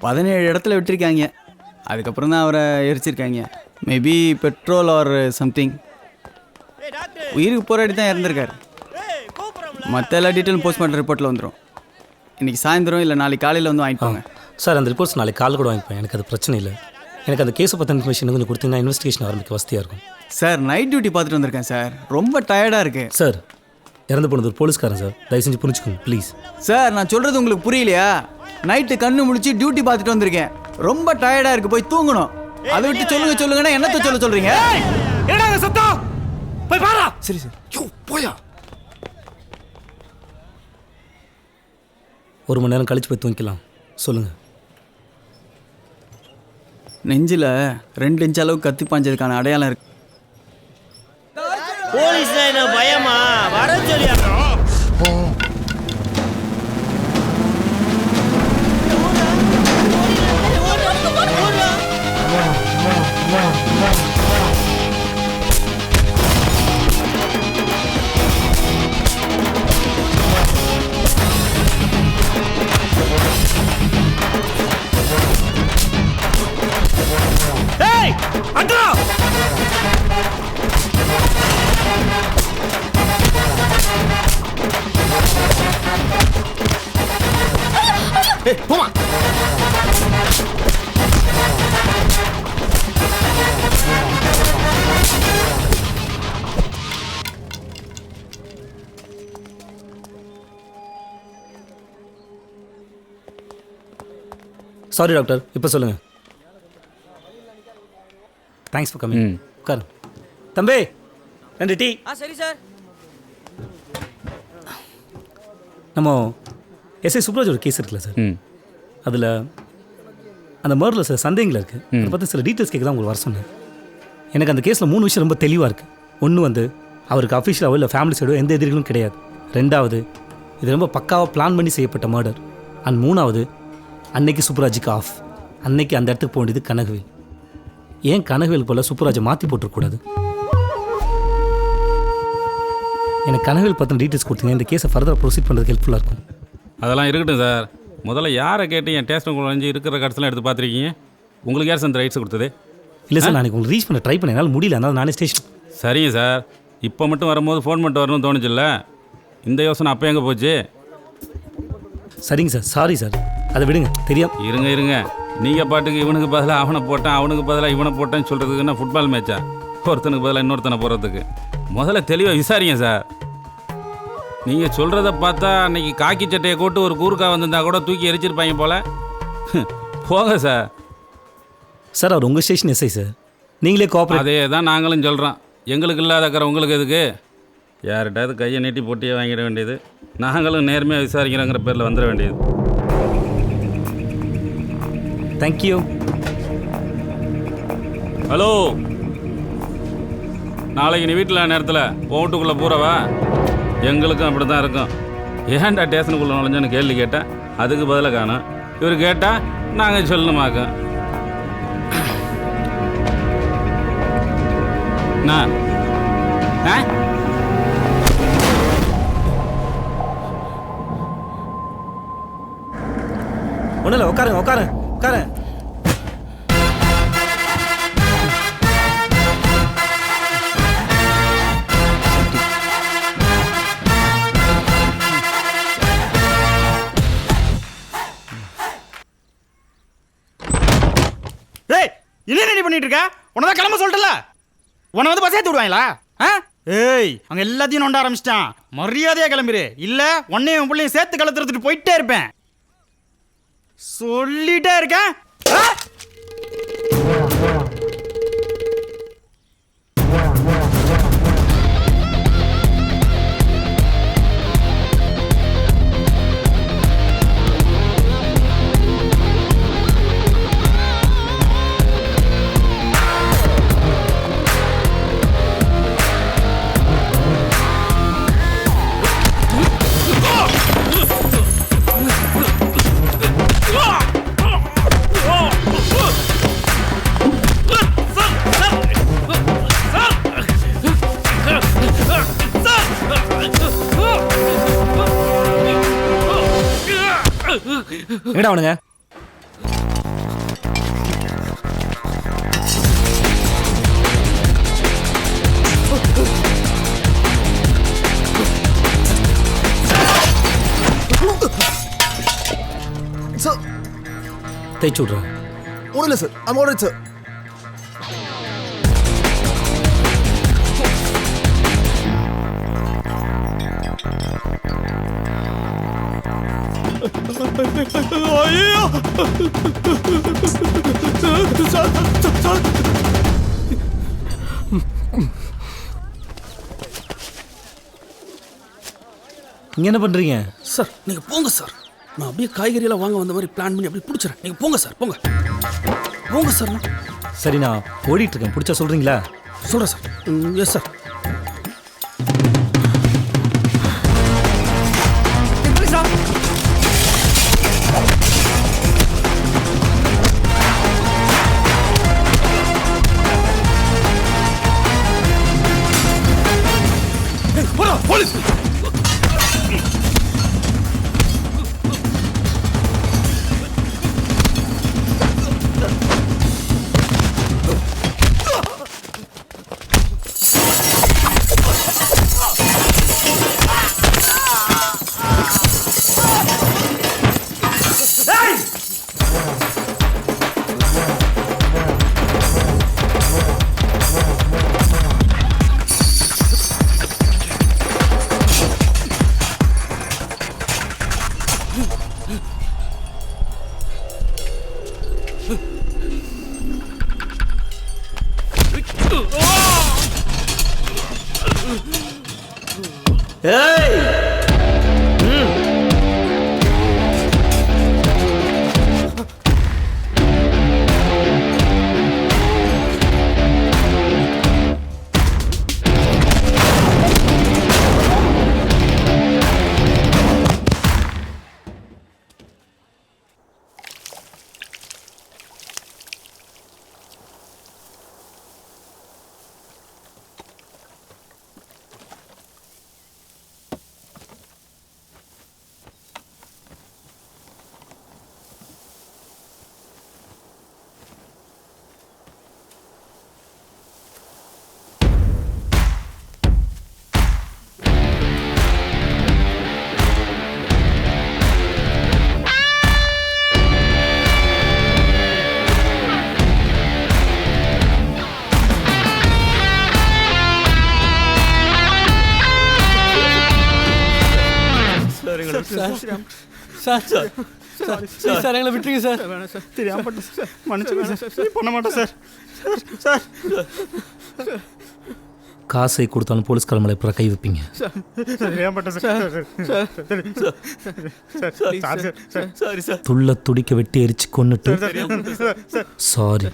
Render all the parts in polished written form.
17 இடத்துல விட்டுருக்காங்க. அதுக்கப்புறம் தான் அவரை எரிச்சிருக்காங்க. Maybe petrol or something. உயிருக்கு போராடி தான் இறந்துருக்காரு. மற்ற எல்லா டீட்டெயிலும் போஸ்ட்மார்ட்டம் ரிப்போர்ட்டில் வந்துடும். இன்றைக்கி சாயந்தரம் இல்லை நாளைக்கு காலையில் வந்து வாங்கிப்பாங்க. சார் அந்த ரிப்போர்ட்ஸ் நாளைக்கு காலையில் கூட வாங்கிப்பேன். எனக்கு அது பிரச்சனை இல்லை. எனக்கு அந்த கேஸை பற்றின இன்ஃபர்மேஷன் கொஞ்சம் கொடுத்தீங்கன்னா இன்வெஸ்டிகேஷன் ஆரம்பிக்க வசதியாக இருக்கும். சார் நைட் டியூட்டி பார்த்துட்டு வந்திருக்கேன் சார். ரொம்ப டயர்டாக இருக்குது. சார் இறந்து போனது ஒரு போலீஸ்காரன் சார். தயவு செஞ்சு புரிஞ்சுக்கோங்க ப்ளீஸ். சார் நான் சொல்கிறது உங்களுக்கு புரியலையா? நைட்டு கண்ணு முழிச்சு டியூட்டி பார்த்துட்டு வந்திருக்கேன். ரொம்ப டயர்டாக இருக்குது, போய் தூங்கணும். அதை விட்டு சொல்லுங்கன்னா என்னத்தை சொல்கிறீங்க? என்னடா சத்தம்? போய் பாரா. சரி சார். போயா. 1 மணி நேரம் கழிச்சு போய் தூங்கிக்கலாம். சொல்லுங்கள். நெஞ்சில் 2 இன்ச் அளவுக்கு கத்தி பாஞ்சதுக்கான அடையாளம் இருக்கு. போலீஸ்ல என்ன பயமா? வர சொல்லியா? சாரி டாக்டர், இப்போ சொல்லுங்கள். Thanks for coming. உட்காரு. தம்பி 2 டீ. சரி சார். நம்ம எஸ்ஐ சுப்ராஜ் ஒரு கேஸ் இருக்குல்ல சார், அதில் அந்த மர்டரில் சில சந்தேகங்கள் இருக்குது. அதை பற்றி சில டீட்டெயில்ஸ் கேட்க தான் உங்களுக்கு வர சொன்னேன். எனக்கு அந்த கேஸில் 3 விஷயம் ரொம்ப தெளிவாக இருக்குது. ஒன்று அவருக்கு அஃபிஷியலாகவோ இல்லை ஃபேமிலி சைடோ எந்த எதிரிகளும் கிடையாது. 2வது இது ரொம்ப பக்காவாக பிளான் பண்ணி செய்யப்பட்ட மர்டர். அண்ட் 3வது அன்னைக்கு சூப்பராஜுக்கு ஆஃப். அன்னைக்கு அந்த இடத்துக்கு போக வேண்டியது கனகவேல். ஏன் கனகவேல் போல் சூப்பராஜை மாற்றி போட்டுருக்கூடாது? எனக்கு கனகவேல் பற்றின டீட்டெயில்ஸ் கொடுத்தீங்க, இந்த கேஸை ஃபர்தராக ப்ரொசீட் பண்ணுறதுக்கு ஹெல்ப்ஃபுல்லாக இருக்கும். அதெல்லாம் இருக்கட்டும் சார். முதல்ல யாரை கேட்டு என் டேஸ்ட் குழஞ்சி இருக்கிற கடைசிலாம் எடுத்து பார்த்துருக்கீங்க? உங்களுக்கு யார் சார் அந்த ரைட்ஸ் கொடுத்தது? இல்லை சார், நான் உங்களுக்கு ரீச் பண்ண ட்ரை பண்ண என்னால் முடியல. அதனால் நானே ஸ்டேஷன். சரிங்க சார். இப்போ மட்டும் வரும்போது ஃபோன் பண்ணிட்டு வரணும்னு தோணுச்சுல்ல? இந்த யோசனை அப்போ எங்கே போச்சு? சரிங்க சார், சாரி சார், அதை விடுங்க. தெரியும். இருங்க நீங்கள் பாட்டுக்கு இவனுக்கு பதிலாக அவனை போட்டேன், அவனுக்கு பதிலாக இவனை போட்டேன்னு சொல்கிறதுக்குன்னா ஃபுட்பால் மேட்சா? ஒருத்தனுக்கு பதிலாக இன்னொருத்தனை போகிறதுக்கு முதல்ல தெளிவாக விசாரிங்க சார். நீங்கள் சொல்கிறத பார்த்தா அன்றைக்கி காக்கி சட்டையை போட்டு ஒரு கூறுக்கா வந்திருந்தா கூட தூக்கி எரிச்சிருப்பாங்க போல். போங்க சார். சார் அவர் உங்கள் ஸ்டேஷன் எஸ்ஐ சார், நீங்களே கோஆப்ரேட். அதே தான் நாங்களும் சொல்கிறோம். எங்களுக்கு இல்லாதக்கிற உங்களுக்கு எதுக்கு? யார்கிட்டாவது கையை நீட்டி போட்டியே வாங்கிட வேண்டியது. நாங்களும் நேர்மையாக விசாரிக்கிறோங்கிற பேரில் வந்துட வேண்டியது. தேங்க்யூ. ஹலோ, நாளைக்கு நீ வீட்டில் நேரத்தில் வீட்டுக்குள்ளே பூரவா? எங்களுக்கும் அப்படி தான் இருக்கும். ஏன்டா ஸ்டேஷனுக்குள்ளே நுழைஞ்சோன்னு கேள்வி கேட்டேன், அதுக்கு பதிலாக காணும். இவர் கேட்டால் நாங்கள் சொல்லணுமாக்கோம். நான் ஒன்றும் இல்லை, உட்காருங்க. என்ன ரெடி பண்ணிட்டு இருக்க? உனதான் கிளம்ப சொல்லிட்டல. உன்னை வந்து பஸ் ஏற்றி விடுவாங்களா? ஏய், அங்க எல்லாத்தையும் நோண்ட ஆரம்பிச்சிட்டான். மரியாதையா கிளம்பிரு, இல்ல உன்னையும் பிள்ளையும் சேர்த்து கலத்துறதுட்டு போயிட்டே இருப்பேன். சொல்லிட்டே இருக்கேன். எங்கடா அவனுங்க? தேய்ச்சி விட்றேன். ஒன்றும் இல்லை சார், ஐம் ஆல்ரைட் சார். ஐயோ இங்கே என்ன பண்ணுறீங்க? சார் நீங்கள் போங்க சார். நான் அப்படியே காய்கறியெல்லாம் வாங்க வந்த மாதிரி பிளான் பண்ணி அப்படியே பிடிச்சிடறேன். நீங்கள் போங்க சார், போங்க போங்க சார். சரி, நான் ஓடிட்டுருக்கேன், பிடிச்சா சொல்கிறீங்களா? சொல்கிறேன் sir. Yes sir. Police sir எங்களை விட்டுருங்க சார். தெரியாம பண்ணேன் சார், மன்னிச்சுங்க சார். பண்ண மாட்டேன் சார். சார் காசை கொடுத்தாலும் போலீஸ்கார மேலே இப்போ கை வைப்பீங்க. Sorry sir. துள்ள துடிக்க வெட்டி எரிச்சு கொன்னுட்டு சாரி.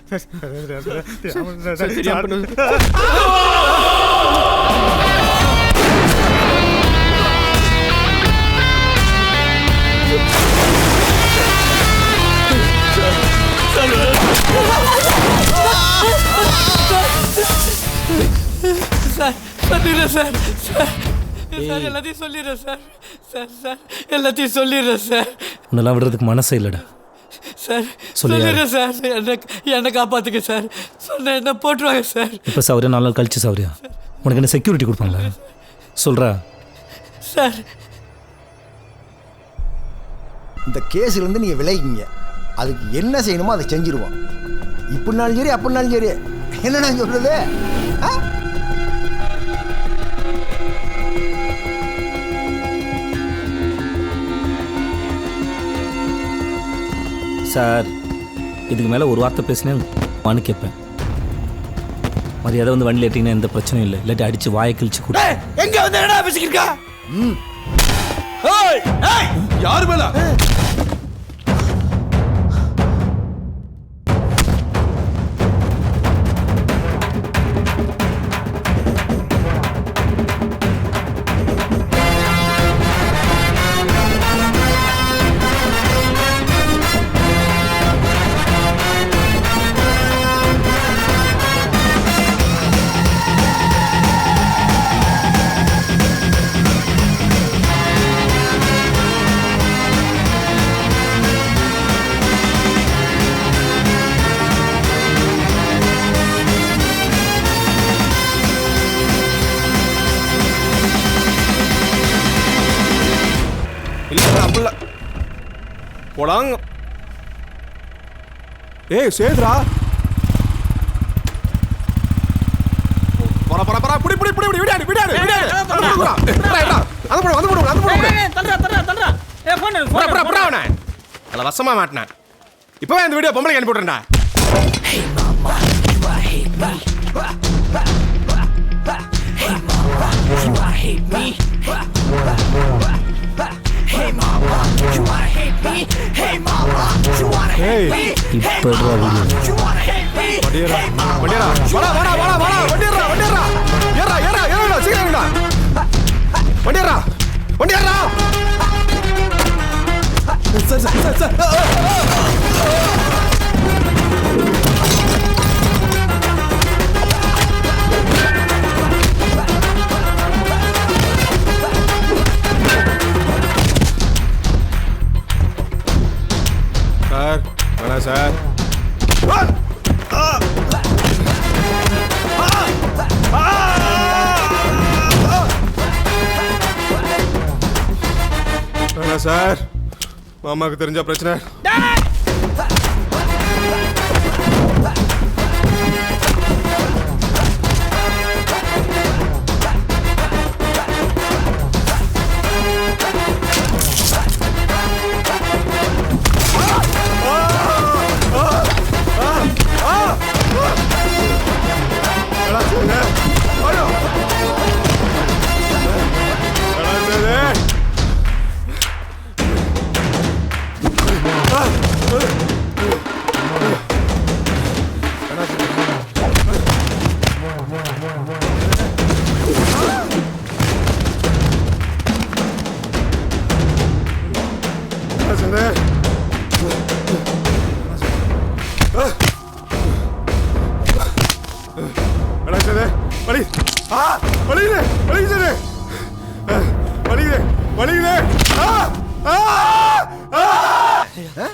சொல்லிடுறேன் சார். சார் எல்லாத்தையும் சொல்லிடுறேன் சார். சார் எல்லாத்தையும் சொல்லிடுறேன் சார். உன்னெல்லாம் விடுறதுக்கு மனசே இல்லைடா. சார் சொல்லிடுறேன் சார். என்னை காப்பாற்றுங்க சார். சொன்ன என்ன போட்டுருவாங்க சார். இப்போ சௌரியா 4 நாள் கழிச்சு சௌரியா உனக்கு என்ன செக்யூரிட்டி கொடுப்பாங்களா? சொல்கிறா சார். இந்த கேஸ்லேருந்து நீங்கள் விலகிங்க. அதுக்கு என்ன செய்யணுமோ அதை செஞ்சிருவோம். இப்படினாலும் சரி அப்படினாலும் சரி. என்ன நான் சொல்கிறது? சார், இதுக்கு மேலே ஒரு வார்த்தை பேசினேன் வான்னு கேட்பேன். மரியாதை வந்து வண்டியில் ஏற்றிங்கன்னா எந்த பிரச்சனையும் இல்லை. இல்லாட்டி அடித்து வாயை கிழிச்சு கூட. எங்க வந்து என்னடா பேசிக்கிருக்கா? யாரு மேல? போடாங்க. ஏய் சேதுரா பரா பரா பரா புடி புடி புடி விடாடி விடாடி விடாடி அது போடுடா அது போடு தள்ளுறா ஏ போன் புறா புறா புறா அவனை அல்ல வசமா மாட்டேன் இப்பவே இந்த வீடியோ பொம்பளைக்கு அனுப்பி விட்டுறேன்டா வண்டியரா வண்டியரா வாடா வாடா வாடா வாடா வண்டியரா வண்டியரா ஏறா ஏறா ஏறா சீக்கிரம்டா வண்டியரா வண்டியரா சார் வேணா சார் வேணா சார் மாமாவுக்கு தெரிஞ்ச பிரச்சனை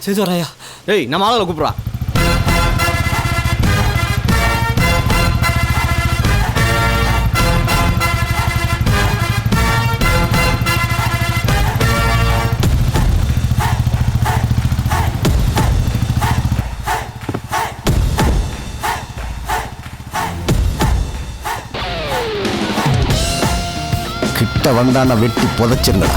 சேதுராயா ஏய் நம்ம ஆளை கூப்பிடுறா கிட்ட வந்தான வெட்டி புதைச்சிருந்தா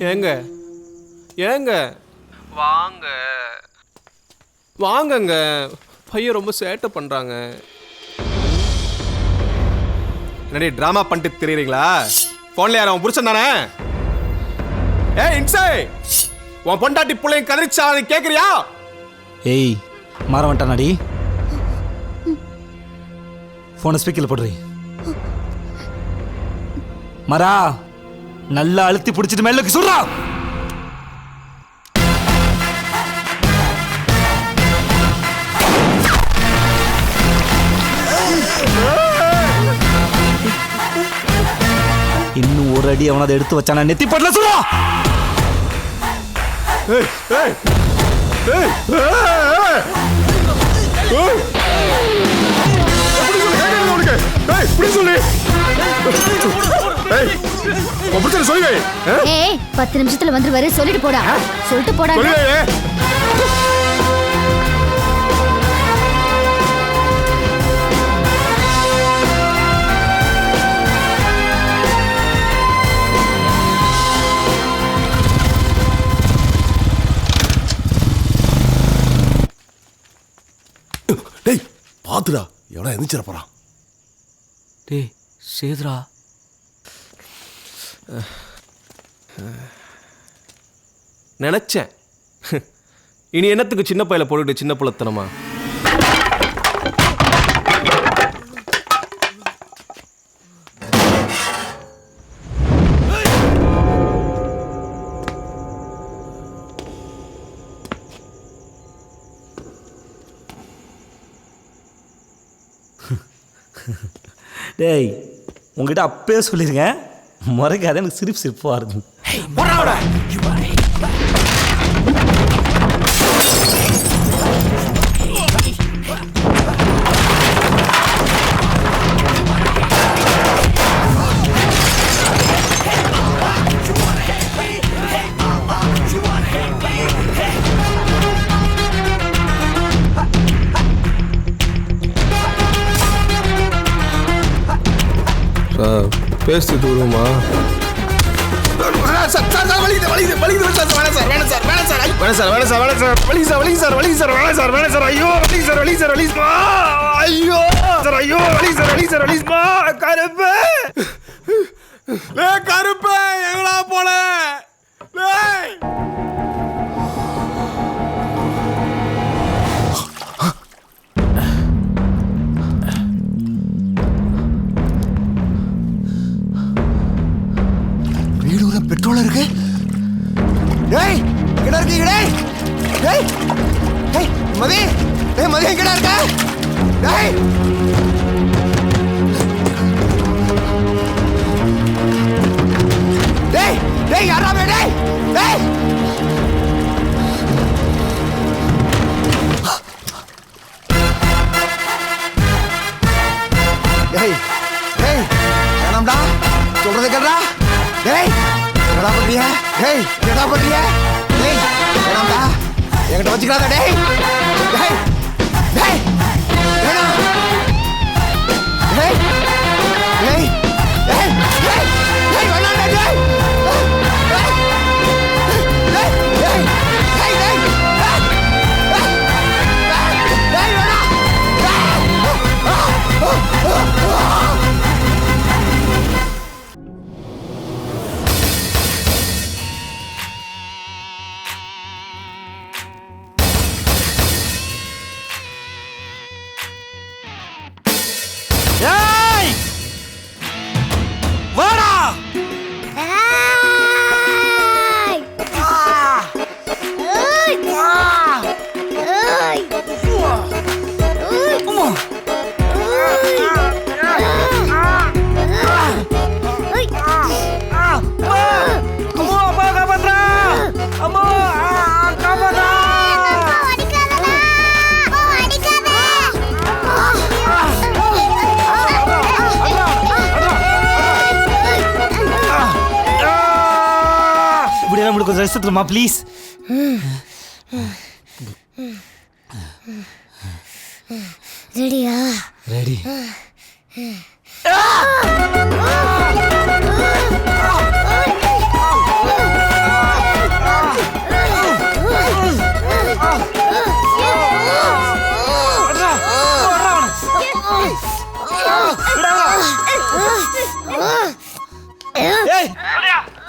ஏங்க ஏங்க வாங்க வாங்கங்க பையன் ரொம்ப சேட்டை பண்றாங்க என்னடி டிராமா பண்ணிட்டு தெரியுறீங்களா போன்ல யாரும் அவன் புருஷன் தானே ஏய் இன்சை உன் பொண்டாட்டி பிள்ளைங்க கதறிச்சா அதை கேட்குறியா ஏய் மாற வந்துட்டானாடி ஃபோனை ஸ்பீக்கரில் போடுறீ மரா நல்லா அழுத்தி பிடிச்சிட்டு மேலுக்கு சொல்றா இன்னும் ஒரு அடி அவனை அதை எடுத்து வச்சானா நெத்தி படல சொல்றா ஏய் 10 நிமிஷத்துல வந்துருவாரு சொல்லிட்டு போடா சொல்லிட்டு போடா டேய் பாத்துடா எவனா எந்திரிச்சிட போறான் டேய் சேதுரா. நினைச்சேன். இனி என்னத்துக்கு சின்ன பையில போட்டுட்டு சின்ன புலத்தனமா? டேய் உங்ககிட்ட அப்பயே சொல்லியிருக்கேன், முறைக்காத, எனக்கு சிரிப்பாக இருக்கு. பேசிட்டு வருமா? கருப்பே எங்களா போல பெட்ரோல் இருக்கு. டேய் எங்கடா இருக்கீங்க? டேய் டேய் மதி, டேய் மதி எங்கடா இருக்க? டேய் டேய் டேய் யாரா வே? டேய் டேய் டேய் டேய் வேணாம்டா, சொல்றதை கேட்றா. டேய் என்னடா பண்றியா? டேய் என்னடா பண்றியா? டேய் வேணாம்டா, என்கிட்ட வச்சுக்காத. டேய் டேய் டேய் வேணாம். டேய் டேய் டேய் டேய் டேய் வேணாம்டா. டேய் டேய் டேய் டேய் டேய் டேய் வேணாம். கொஞ்சம் ரெஸ்ட் எடுத்துமா ப்ளீஸ். ரெடியா? ரெடி.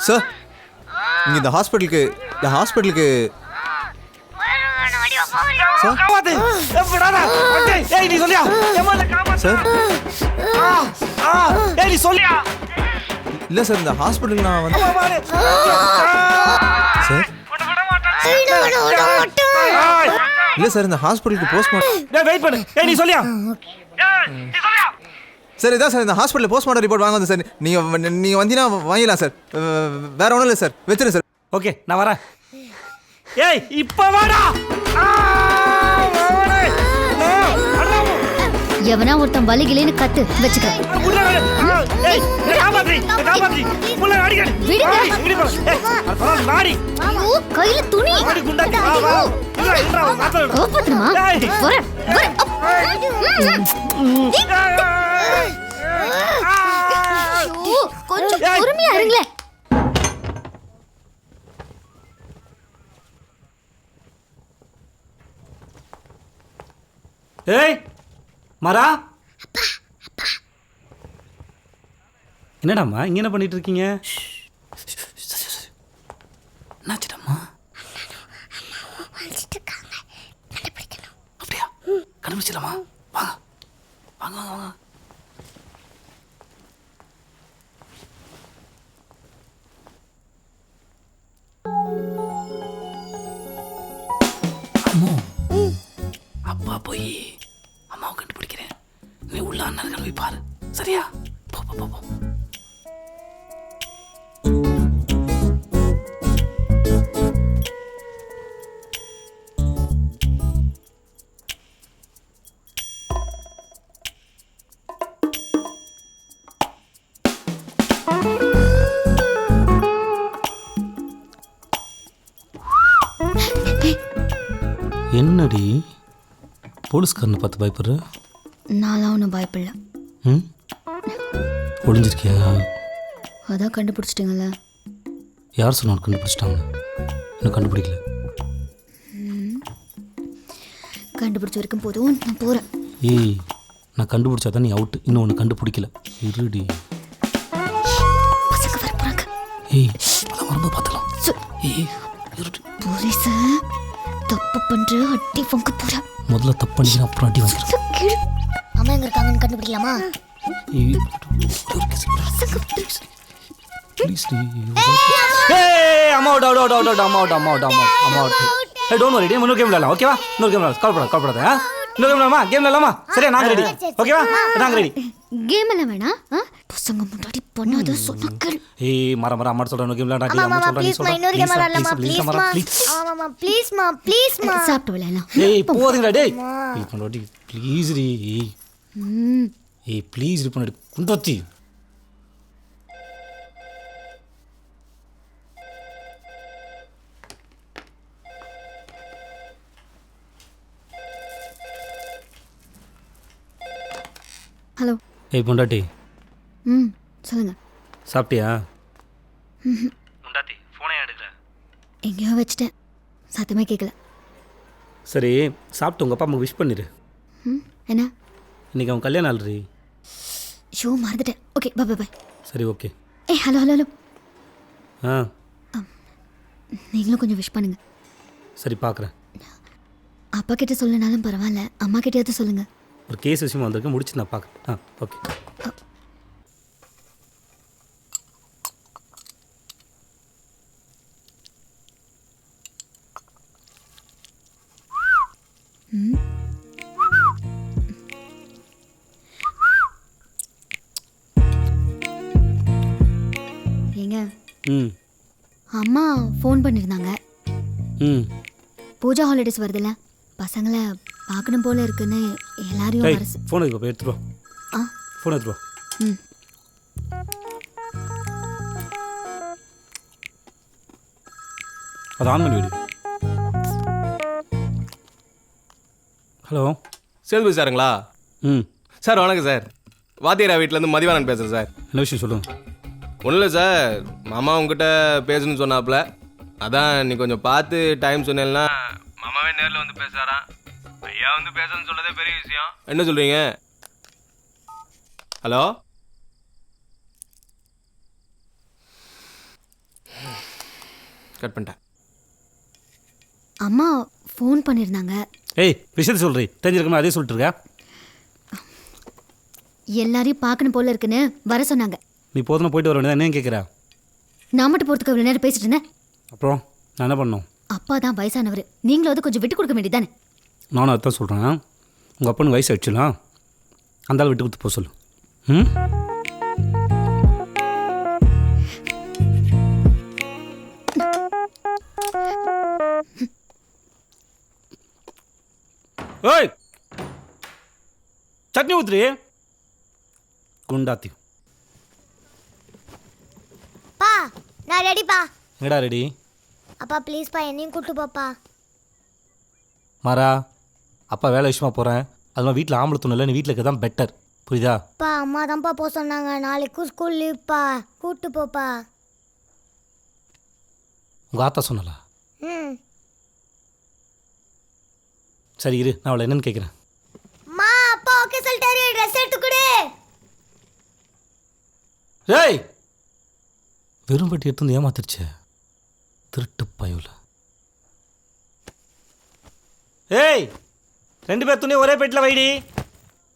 சார் இங்க இந்த ஹாஸ்பிட்டலுக்கு இல்ல சார், இந்த ஹாஸ்பிட்டல் நான் வந்து சார் இல்ல சார், இந்த ஹாஸ்பிட்டலுக்கு போஸ்ட்மார்ட்டம் வெயிட் பண்ணு. ஏய் நீ சொல்லியா? சார் இதான் சார், இந்த ஹாஸ்பிட்டல் போஸ்ட்மார்ட்டம் ரிப்போர்ட் வாங்க வந்து சார். நீங்க வந்தீங்கன்னா வாங்கிடலாம் சார். வேற ஒன்றும் இல்லை சார், வச்சிருங்க சார். ஓகே நான் வரேன். ஏய் இப்போ வாடா. எவனா ஒருத்தன் வலிகிலேன்னு கத்து வச்சுக்க. கையில துணி கொஞ்சம் பொறுமையா இருங்களேன். ஏய் மாறா, என்னடாம்மா இங்கே என்ன பண்ணிட்டு இருக்கீங்க? என்னாச்சுடம்மா? அப்படியா? கண்டுபிடிச்சிடலாமா? வாங்க வாங்க வாங்க வாங்க. அம்மா அப்பா போய் அம்மாவை கண்டுபிடிக்கிறேன். நீ உள்ள அண்ணன் போய் பாரு. சரியா? போ போ போ போ. என்னடி போலீஸ்காரனை பார்த்து பயப்படுற? நான்லாம் ஒன்றும் பயப்படல. ம் ஒளிஞ்சிருக்கியா? அதான் கண்டுபிடிச்சிட்டிங்கள. யார் சொன்னாலும் கண்டுபிடிச்சிட்டாங்க. இன்னும் கண்டுபிடிக்கல. கண்டுபிடிச்ச வரைக்கும் போதும், நான் போகிறேன். ஏய் நான் கண்டுபிடிச்சா தான் நீ அவுட்டு. இன்னும் ஒன்று கண்டுபிடிக்கல. இருடி. பசங்க வர போகிறாங்க. ஏய் அதான் வரும்போது பார்த்துக்கலாம். ஏய் இருடி. போலீஸ தப்பு பண்ற அடி வாங்க போற. முதல்ல தப்பு பண்ணிக்கிறேன், அப்புறம் அடி வாங்கிக்கிறேன். அம்மா எங்க இருக்காங்கன்னு கண்டுபிடிக்கலாமா? ஏய் ப்ளீஸ் டி. ஏய் அம்மா அவுட் அவுட் அவுட் அவுட் அம்மா அவுட் அம்மா அவுட் அம்மா அம்மா அவுட். ஏய் டோன்ட் வரி, இன்னொரு கேம் விளையாடலாம். ஓகேவா? இன்னொரு கேம் விளையாடலாம். கவலைப்படாத. இன்னொரு கேம் விளையாடலாமா? கேம் விளையாடலாமா? சரியா? நாங்க ரெடி. ஓகேவா? நாங்க ரெடி. கேம் எல்லாம் வேணாம். பசங்க முன்னாடி பண்ணாத சொன்னக்கள். ஏய் மர மர அம்மா சொல்றேன். கேம் விளையாடலாம். அம்மா சொல்றேன். நீ சொல்ற. இன்னொரு கேம் விளையாடலாமா? ப்ளீஸ். ஆமாமா ப்ளீஸ் மா. சாப்பிட்டு விளையாடலாம். ஏய் போதுங்கடா டேய். ப்ளீஸ் பண்ணடி. ப்ளீஸ் டி. ஏய் ப்ளீஸ் டி பண்ணடி. குண்டத்தி. ஹலோ. ஏய் பொண்டாட்டி. சொல்லுங்க. சாப்பிட்டியா? பொண்டாட்டி ஃபோனே எடுக்கல. எங்கேயோ வச்சுட்டேன், சத்தமே கேட்கல. சரி சாப்பிட்டு உங்கள் அப்பா அம்மா விஷ் பண்ணிடு. என்ன? இன்னைக்கு அவன் கல்யாணம் ஆல்ரெடி. ஷோ மறந்துட்டேன். Okay bye bye bye. சரி ஓகே. ஏய் ஹலோ ஹலோ ஹலோ. நீங்களும் கொஞ்சம் விஷ் பண்ணுங்க. சரி பார்க்குறேன். அப்பா கிட்ட சொல்லனாலும் பரவாயில்ல, அம்மா கிட்டயாவது சொல்லுங்க. ஒரு கேஸ் விஷயமா வந்திருக்கேன், முடிச்சு நான் பார்க்குறேன். ஓகே. ஏங்க அம்மா ஃபோன் பண்ணியிருந்தாங்க. பூஜா ஹாலிடேஸ் வருதுல்ல, பசங்களை பார்க்கணும் போல இருக்குன்னு எல்லாரையும் அரசு. ஃபோன் எடுத்து எடுத்துட்டு வா. ஃபோன் எடுத்துட்டு வா. அது ஆன் பண்ணி விடு. ஹலோ சேல்வி சாருங்களா? சார் வணக்கம் சார். வாத்தியாரா வீட்டிலேருந்து மதிவானன் பேசுகிறேன் சார். என்ன விஷயம் சொல்லுங்கள். ஒன்றும் இல்லை சார், மாமா உங்ககிட்ட பேசணும்னு சொன்னாப்புல, அதான் நீ கொஞ்சம் பார்த்து டைம் சொன்னேன்னா மாமாவே நேரில் வந்து பேசுகிறாராம். ஐயா வந்து பேசணும்னு சொல்லதே பெரிய விஷயம். என்ன சொல்கிறீங்க? ஹலோ கட் பண்ணிட்டேன். அம்மா ஃபோன் பண்ணியிருந்தாங்க. ஏய் விஷயத்தை சொல்கிறீ, தெரிஞ்சிருக்கமா? அதே சொல்லிட்டு இருக்கா? எல்லாரையும் பார்க்கணும் போல இருக்குன்னு வர சொன்னாங்க. நீ போதும் போயிட்டு வர வேண்டியதான். என்ன கேட்குறா? நான் மட்டும் போகிறதுக்கு அவ்வளோ நேரம் பேசிட்டு இருந்தேன். அப்புறம் நான் என்ன பண்ணணும்? அப்பா தான் வயசானவர், நீங்களும் கொஞ்சம் விட்டு கொடுக்க வேண்டியதானே? நானும் அதான் சொல்கிறேன். உங்கள் அப்பனுக்கு வயசு ஆயிடுச்சுலாம், அந்த ஆள் விட்டு கொடுத்து போக சொல்லு. ஓய் சட்னி ஊத்துறி குண்டாத்தி. பா நான் ரெடிப்பா. எங்கடா ரெடி? அப்பா ப்ளீஸ்ப்பா என்னையும் கூட்டு போப்பா. மாறா அப்பா வேலை விஷயமா போகிறேன். அதெல்லாம் வீட்டில் ஆம்பளை துணை இல்லை, நீ வீட்டில் இருக்க தான் பெட்டர். புரியுதா? பா அம்மா தான்ப்பா போக சொன்னாங்க, நாளைக்கும் ஸ்கூல் லீவ்ப்பா, கூட்டு போப்பா. உங்கள் ஆத்தா சொன்னலா? ம் சரி இரு, நான் அவளை என்னன்னு கேட்குறேன். மா அப்பா ஓகே சொல்லிட்டாரு, ட்ரெஸ் எடுத்து கொடு. டேய் வெறும் பெட்டி எடுத்து வந்து ஏமாத்திருச்சே திருட்டு பயவுல. ஏய் 2 பேர் துணி ஒரே பெட்டில் வைடி.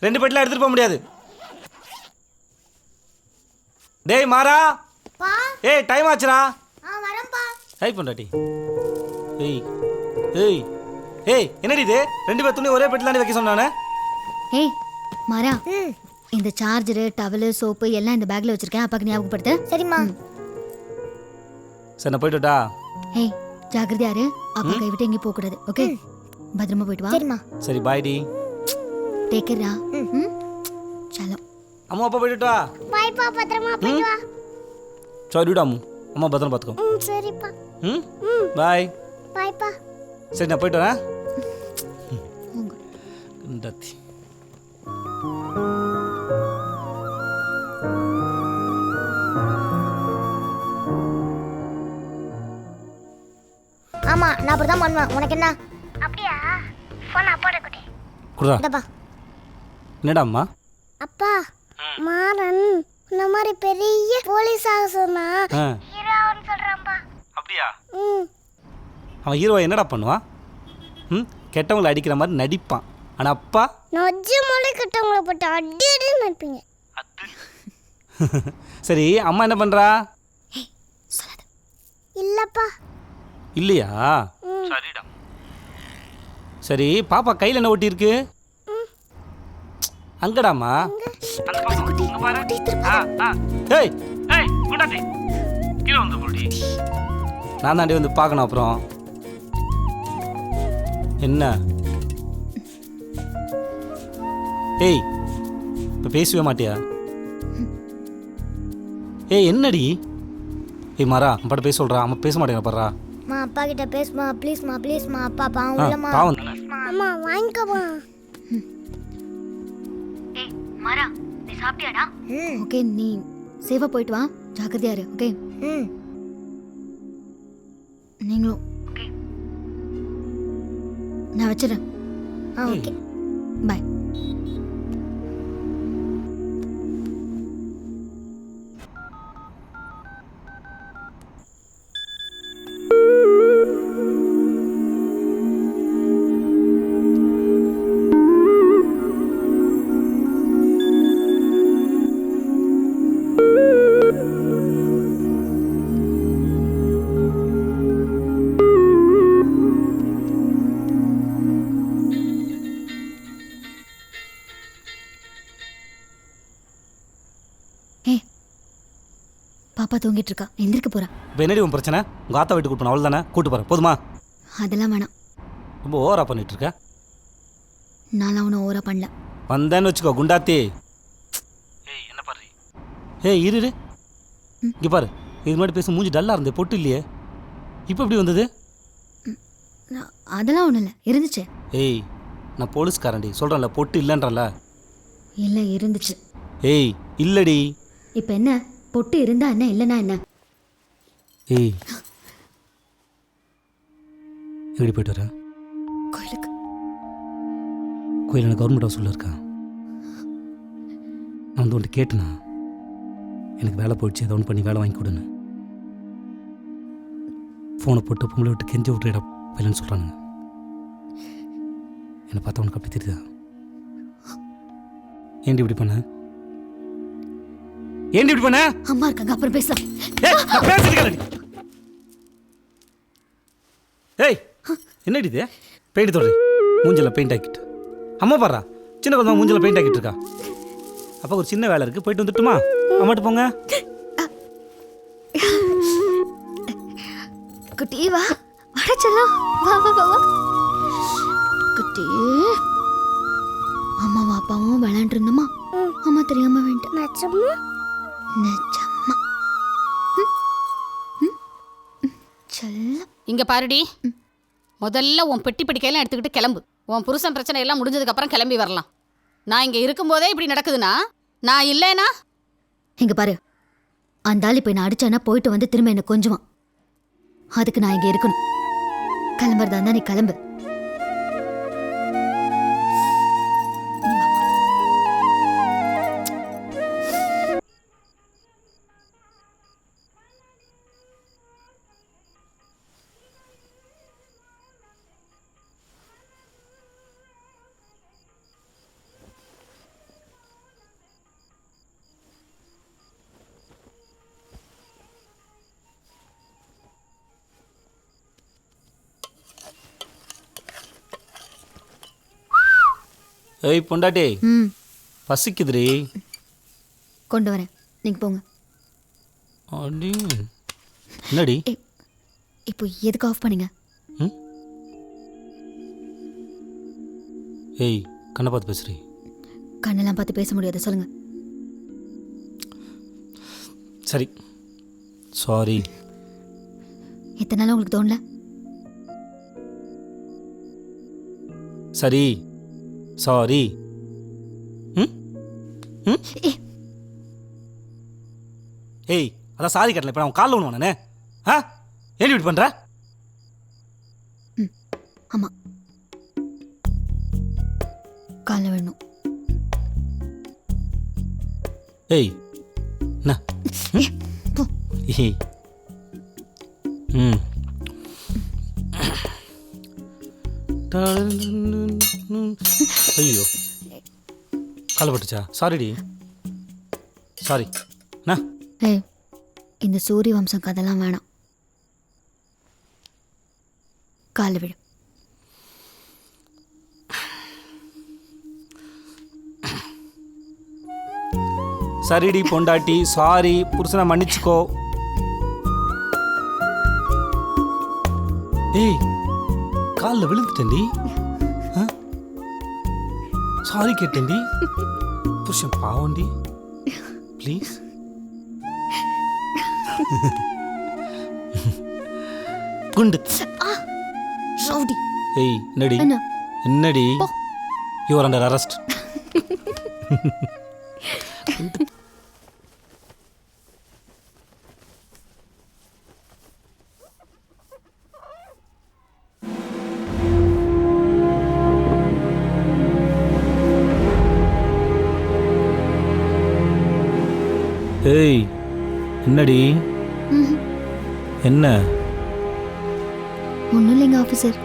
2 பெட்டில் எடுத்துகிட்டு போக முடியாது. டேய் மாறா. பா ஏய் டைம் ஆச்சுடா. வரேன்ப்பா. ஹை பொண்டாட்டி. ஏய் ஏய் ஏய் என்னடி இது 2 பேர் துணி ஒரே பெட்டில் வைக்க சொன்னானே. ஏய் மாறா, இந்த சார்ஜரு டவலு சோப்பு எல்லாம் இந்த பேக்ல வச்சிருக்கேன். அப்பாக்கு ஞாபகப்படுத்து. சரிம்மா. சரி நான் போய்ட்டுட்டா. ஏய் ஜாக்கிரதையா இரு. அப்பா கை விட்டு எங்கேயும் போக கூடாது. ஓகே, பத்திரமா போயிட்டு வா. சரிம்மா. சரி பாய் டி. டேக் கேர்டா. சலோ. அம்மா அப்பா போய்ட்டுட்டா. பாய் பா, பத்திரமா போயிட்டு வா. சரிடா அம்மு. அம்மா பத்திரம் பார்த்துக்கோ. சரிப்பா. பாய். பாய் பா. சரி நான் போய்ட்டு வரேன். குண்டாத்தி. ஆமா, நான் அப்படிதான் பண்ணுவேன். உனக்கு என்ன? அப்படியா? போன் அப்பாட குட்டி. குடுடா. இந்தப்பா. என்னடா அம்மா? அப்பா, மாறன் இந்த மாதிரி பெரிய போலீஸ் ஆக சொன்னா ஹீரோன்னு சொல்றான்பா. அப்படியா? அவன் ஹீரோ என்னடா பண்ணுவான்? கெட்டவங்களை அடிக்கிற மாதிரி நடிப்பான். ஆனால் அப்பா நொஜ்ஜமலை கெட்டவங்களை போட்டு அடி அடி நடிப்பீங்க. சரி அம்மா என்ன பண்ணுறா? இல்லப்பா. இல்லையா? சரிடா. சரி பாப்பா கையில் என்ன ஒட்டி இருக்கு? அங்கடாமா. நான் தாண்டி வந்து பார்க்கணும். அப்புறம் என்ன? ஏய் இப்போ பேசவே மாட்டியா? ஏய் என்னடி? ஏய் மாறா அப்பாட்ட பேச சொல்கிறா. அம்மா பேச மாட்டேங்க பாடுறா. மா அப்பா கிட்ட பேசுமா ப்ளீஸ்மா ப்ளீஸ்மா. அப்பா பாவம் இல்லம்மா. பாவம். அம்மா வாங்கிக்கோமா. ஏய் மாறா, நீ சாப்பிட்டியாடா? ஓகே, நீ சேஃபா போயிட்டு வா. ஜாக்கிரதையா இரு. ஓகே. நீங்களும். ஓகே, நான் வச்சிடறேன். Okay bye. பாப்பா தூங்கிட்டு இருக்கா. எந்திரிக்க போறா. இப்போ என்னடி உன் பிரச்சனை? உங்கள் ஆத்தா வீட்டுக்கு கூட்டு அவள் தானே கூட்டு போகிறேன். போதுமா? அதெல்லாம் வேணாம். ரொம்ப ஓவரா பண்ணிட்டு இருக்க. நான் அவனை ஓவரா பண்ணல. வந்தேன்னு வச்சுக்கோ குண்டாத்தி. ஏய் என்ன பாரு. ஏய் இரு இங்கே பாரு. இது மாதிரி பேச மூஞ்சி டல்லாக இருந்தே, பொட்டு இல்லையே. இப்போ எப்படி வந்தது? அதெல்லாம் ஒன்றும் இல்லை, இருந்துச்சு. ஏய் நான் போலீஸ்காரன்டி, சொல்கிறேன்ல பொட்டு இல்லைன்றல. இல்லை இருந்துச்சு. ஏய் இல்லடி. இப்போ என்ன? பொட்டு இருந்தா என்ன, இல்லைன்னா என்ன? ஏய் எப்படி போயிட்டு வர? கோயிலுக்கு. கோயில் எனக்கு கவர்மெண்ட் ஹவுஸில் இருக்கா? நான் வந்து ஒன்று கேட்டேனா, எனக்கு வேலை போயிடுச்சு, ஏதோ ஒன்று பண்ணி வேலை வாங்கி கொடுன்னு. ஃபோனை போட்டு பொம்பளை விட்டு கெஞ்சி விட்டுறா இல்லைன்னு சொல்கிறானுங்க. என்னை பார்த்தா உனக்கு அப்படி தெரியுதா? ஏன்டி இப்படி பண்ண? ஏன்டி இப்படி பண்ண? அம்மா இருக்காங்க, அப்புறம் பேசலாம். ஏய் என்னடி இது? பெயிண்ட் தொடரி மூஞ்சில் பெயிண்ட் ஆக்கிட்டு. அம்மா பாடுறா சின்ன குழந்தை மூஞ்சில் பெயிண்ட் ஆக்கிட்டு இருக்கா. அப்போ ஒரு சின்ன வேலை இருக்குது, போயிட்டு வந்துட்டுமா? அம்மாட்டு போங்க. குட்டி வா, வர செல்லம், வா வா வா வா. குட்டி அம்மாவும் அப்பாவும் விளையாண்டு இருந்தோமா, அம்மா தெரியாம வேண்டாம். நச்சம்மா நச்சம்மா செல்லம். இங்க பாருடி, முதல்ல உன் பெட்டி படிக்கையெல்லாம் எடுத்துக்கிட்டு கிளம்பு. உன் புருஷன் பிரச்சனை எல்லாம் முடிஞ்சதுக்கு அப்புறம் கிளம்பி வரலாம். நான் இங்க இருக்கும்போதே இப்படி நடக்குதுன்னா, நான் இல்லைனா? இங்க பாரு, அந்த ஆள் இப்போ நான் அடிச்சேன்னா போயிட்டு வந்து திரும்ப என்ன கொஞ்சுவான். அதுக்கு நான் இங்க இருக்கணும். கிளம்புறதா இருந்தா நீ கிளம்பு. ஏய் பொண்டாட்டி ம் பசிக்குதுடி. கொண்டு வரேன், நீங்கள் போங்க. அடி என்னடி? இப்போ எதுக்கு ஆஃப் பண்ணீங்க? ஏய் கண்ணை பார்த்து பேசுறீ. கண்ணெல்லாம் பார்த்து பேச முடியாது, சொல்லுங்க. சரி சாரி. எத்தனை நாள் உங்களுக்கு தோணல? சரி சாரி. ஏய் அதான் சாரி கட்டல, இப்போ நான் காலில் ஒன்று நானே. ஆ ஏன் இப்படி பண்ணுற? ஆமாம், காலைல வேணும். ஏய் என்ன? போ. ஏய் ம் ஐயோ காலை பட்டுச்சா? சாரிடி சாரி. என்ன? ஏய், இந்த சூரிய வம்சம் கதெல்லாம் வேணாம். காலை விடு. சரிடி பொண்டாட்டி, சாரி. புருஷனை மன்னிச்சுக்கோ. ஏய் காலில் விழுந்துட்டேன்டி. சாரி கேட்டேன்டி. புருஷன் பாவண்டி, ப்ளீஸ். குண்டு. ரவுடி. ஏய் என்னடி? என்ன? என்னடி? You are under arrest. ஏய் என்னடி? என்ன? ஒன்றும் இல்லைங்க ஆஃபீஸர்.